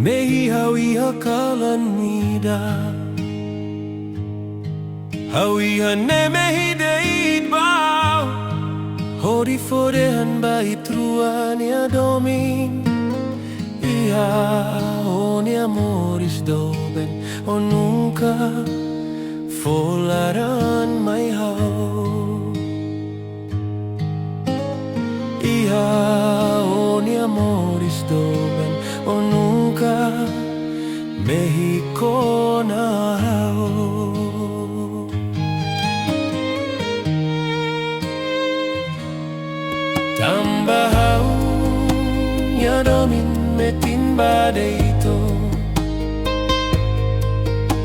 Mehihawiha kalanida Hawiha ne mehideid bau Hori fodehan bait ruan ya domin Iha oni amoris doben O nunca folaran mai hau Iha oni amoris doben O nunca Mexico na hau Tambahau ya domin metin badeito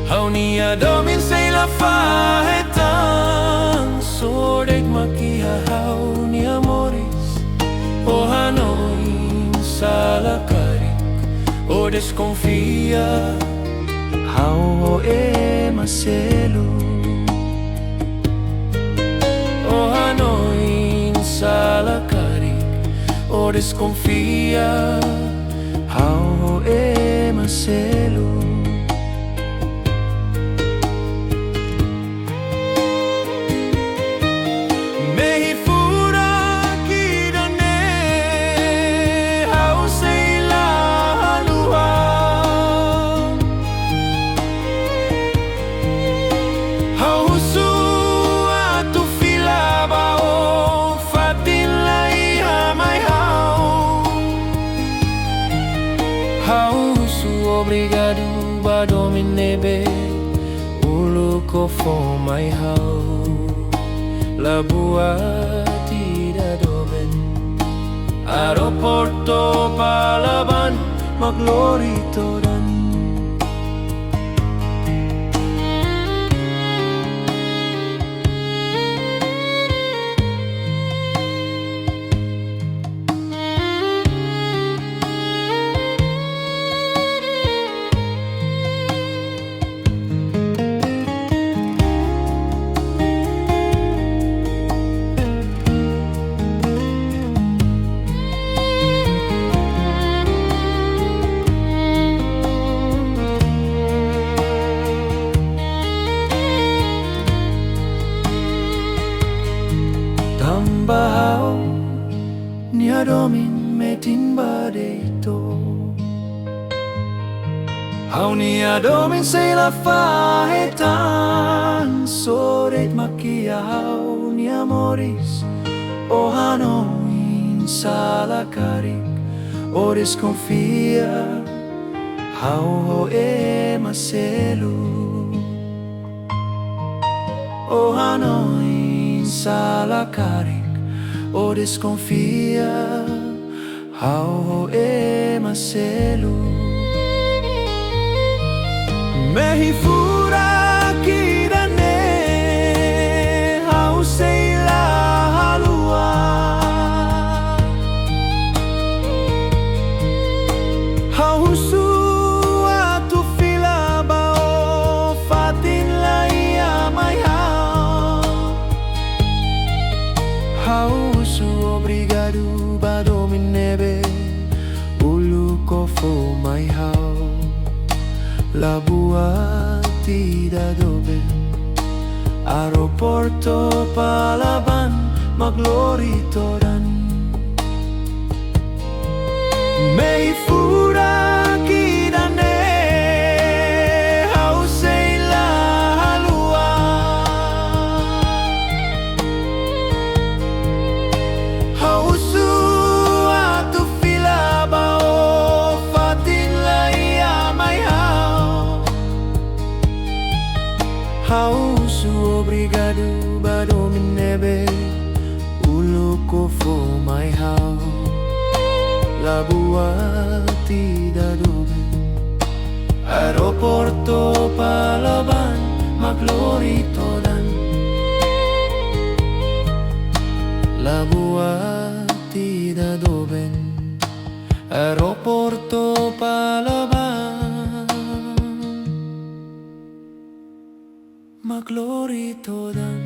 Hau ni ya domin say la fahetan Sordeg makiha hau ni amoris O Hanoi salakari O desconfia Hau o macelo O Hanoi salakari O desconfia Hau e macelo Mehi fura kirane Hau sei la halua Hau husu atu filaba o fatin la iha mai Obrigado, badominebe Uluko for my house Labua tidak doben Aeroporto Palaban Maglorito dan Tambahau nia domin metin badeito Hau nia domin say la fahetan Soret makia hau nia moris O Hanoi salakarik O desconfia Hau ho macelo O Hanoi salakarik O desconfia Hau e macelo Mehi fura kirane Hau sei la halua Hau husu atu filaba o fatin la ia mai Hausu obrigado badominebe Uluko for my house Labua tidak doben Aeroporto Palaban Maglorito dan Mei fura kirane Hau sei la halua Hau su atu filaba o fatin la ia mai Hausu obrigado badominebe Uluko for my house Labua tidak doben Aeroporto Palaban Maglorito dan Labua tidak doben Aeroporto Palaban Maglorito dan